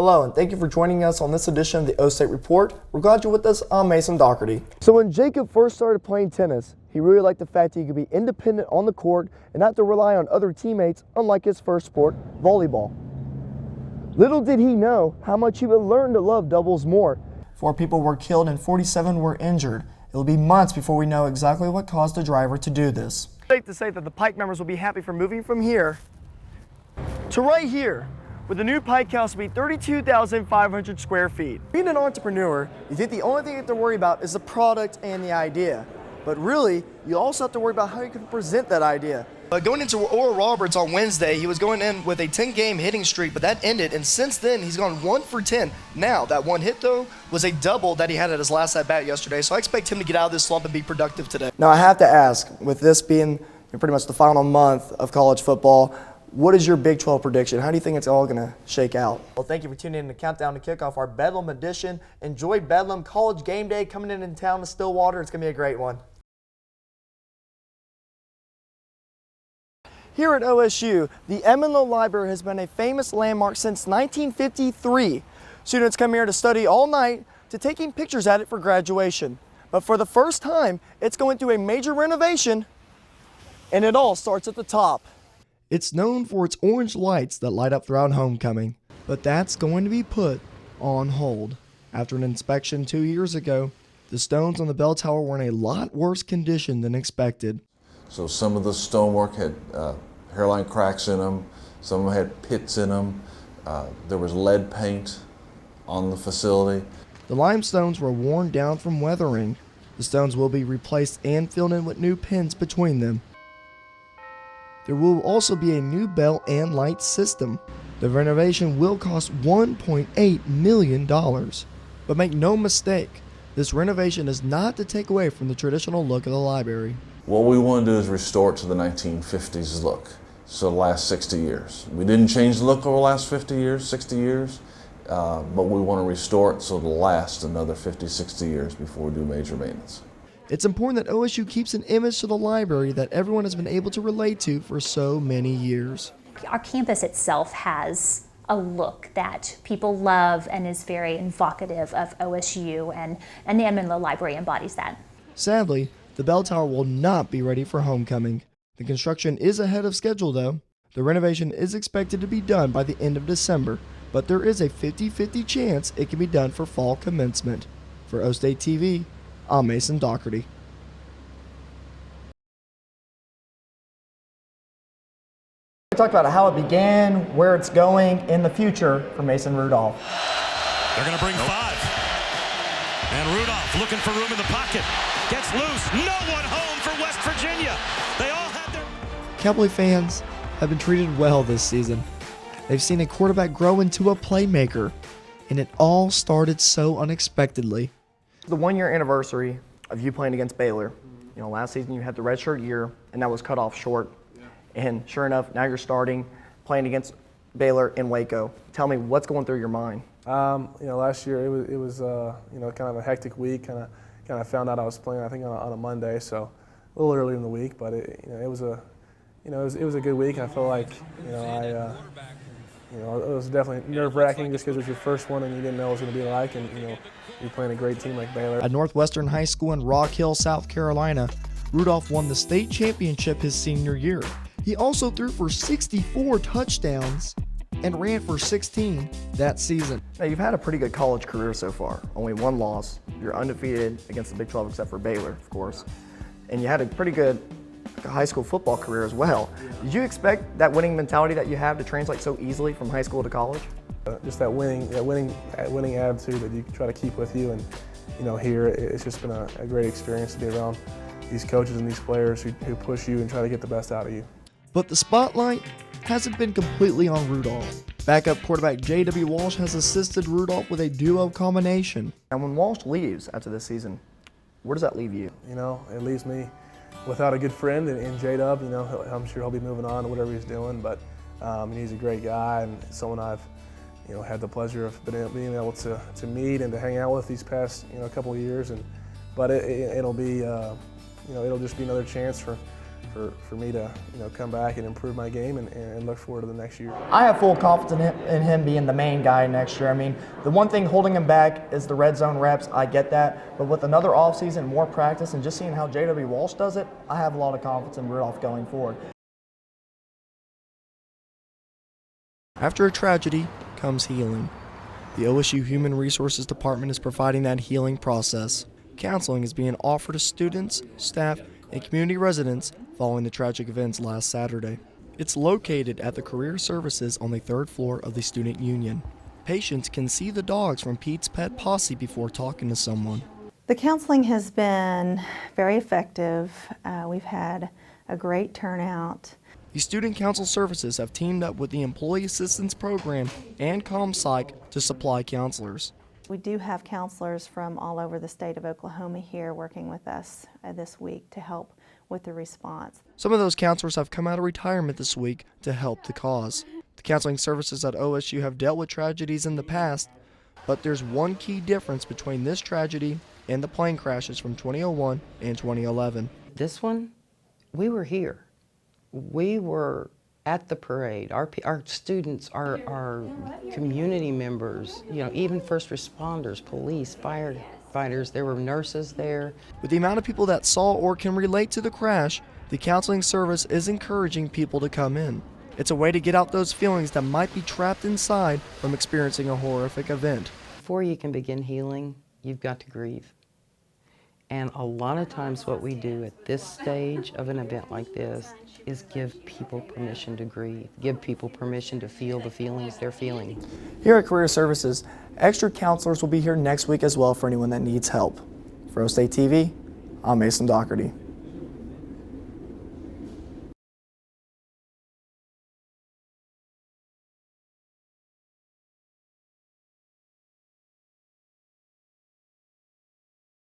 Hello, and thank you for joining us on this edition of the O-State Report. We're glad you're with us. I'm Mason Dougherty. So when Jacob first started playing tennis, he really liked the fact that he could be independent on the court and not have to rely on other teammates, unlike his first sport, volleyball. Little did he know how much he would learn to love doubles more. 4 people were killed and 47 were injured. It will be months before we know exactly what caused the driver to do this. It's safe to say that the Pike members will be happy for moving from here to right here, where the new Pike House will be 32,500 square feet. Being an entrepreneur, you think the only thing you have to worry about is the product and the idea. But really, you also have to worry about how you can present that idea. Going into Oral Roberts on Wednesday, he was going in with a 10-game hitting streak, but that ended, and since then, he's gone 1 for 10. Now, that one hit, though, was a double that he had at his last at-bat yesterday, so I expect him to get out of this slump and be productive today. Now, I have to ask, with this being pretty much the final month of college football, what is your Big 12 prediction? How do you think it's all going to shake out? Well, thank you for tuning in to Countdown to Kickoff, our Bedlam edition. Enjoy Bedlam College Game Day coming in town to Stillwater. It's going to be a great one. Here at OSU, the Emenlo Library has been a famous landmark since 1953. Students come here to study all night to taking pictures at it for graduation. But for the first time, it's going through a major renovation, and it all starts at the top. It's known for its orange lights that light up throughout homecoming, but that's going to be put on hold. After an inspection 2 years ago, the stones on the bell tower were in a lot worse condition than expected. So some of the stonework had hairline cracks in them, some of them had pits in them, there was lead paint on the facility. The limestones were worn down from weathering. The stones will be replaced and filled in with new pins between them. There will also be a new bell and light system. The renovation will cost $1.8 million. But make no mistake, this renovation is not to take away from the traditional look of the library. What we want to do is restore it to the 1950s look, so the last 60 years. We didn't change the look over the last 50 years, 60 years, but we want to restore it so it'll last another 50, 60 years before we do major maintenance. It's important that OSU keeps an image to the library that everyone has been able to relate to for so many years. Our campus itself has a look that people love and is very evocative of OSU, and the Emenlo Library embodies that. Sadly, the bell tower will not be ready for homecoming. The construction is ahead of schedule though. The renovation is expected to be done by the end of December, but there is a 50-50 chance it can be done for fall commencement. For O-State TV, I'm Mason Dougherty. We talked about how it began, where it's going in the future for Mason Rudolph. They're going to bring 5. And Rudolph looking for room in the pocket. Gets loose. No one home for West Virginia. They all had their... Cowboy fans have been treated well this season. They've seen a quarterback grow into a playmaker, and it all started so unexpectedly. The 1-year anniversary of you playing against Baylor. You know, last season you had the redshirt year, and that was cut off short. And sure enough, now you're starting, playing against Baylor in Waco. Tell me, what's going through your mind? Last year it was kind of a hectic week. Kind of found out I was playing, I think, on a Monday, so a little early in the week. But it was a good week. I feel like it was definitely nerve-wracking just because it was your first one and you didn't know what it was going to be like, and you're playing a great team like Baylor. At Northwestern High School in Rock Hill, South Carolina, Rudolph won the state championship his senior year. He also threw for 64 touchdowns and ran for 16 that season. Now, you've had a pretty good college career so far. Only 1 loss. You're undefeated against the Big 12 except for Baylor, of course. And you had a pretty good high school football career as well. Did you expect that winning mentality that you have to translate so easily from high school to college? Just that winning attitude that you try to keep with you, and here it's just been a great experience to be around these coaches and these players who push you and try to get the best out of you. But the spotlight hasn't been completely on Rudolph. Backup quarterback J.W. Walsh has assisted Rudolph with a duo combination. And when Walsh leaves after this season, where does that leave you? It leaves me without a good friend in J-Dub. I'm sure he'll be moving on to whatever he's doing, but he's a great guy and someone I've had the pleasure of being able to meet and to hang out with these past couple of years. But it'll be it'll just be another chance for for me to come back and improve my game and look forward to the next year. I have full confidence in him being the main guy next year. I mean, the one thing holding him back is the red zone reps. I get that. But with another offseason, more practice, and just seeing how J.W. Walsh does it, I have a lot of confidence in Rudolph going forward. After a tragedy comes healing. The OSU Human Resources Department is providing that healing process. Counseling is being offered to students, staff, and community residents following the tragic events last Saturday. It's located at the Career Services on the 3rd floor of the Student Union. Patients can see the dogs from Pete's Pet Posse before talking to someone. The counseling has been very effective. We've had a great turnout. The Student Council Services have teamed up with the Employee Assistance Program and ComPsych to supply counselors. We do have counselors from all over the state of Oklahoma here working with us this week to help with the response. Some of those counselors have come out of retirement this week to help the cause. The counseling services at OSU have dealt with tragedies in the past, but there's one key difference between this tragedy and the plane crashes from 2001 and 2011. This one, we were here. We were at the parade. Our students, our community members, even first responders, police, firefighters, there were nurses there. With the amount of people that saw or can relate to the crash, the counseling service is encouraging people to come in. It's a way to get out those feelings that might be trapped inside from experiencing a horrific event. Before you can begin healing, you've got to grieve. And a lot of times what we do at this stage of an event like this is give people permission to grieve, give people permission to feel the feelings they're feeling. Here at Career Services, extra counselors will be here next week as well for anyone that needs help. For O State TV, I'm Mason Dougherty.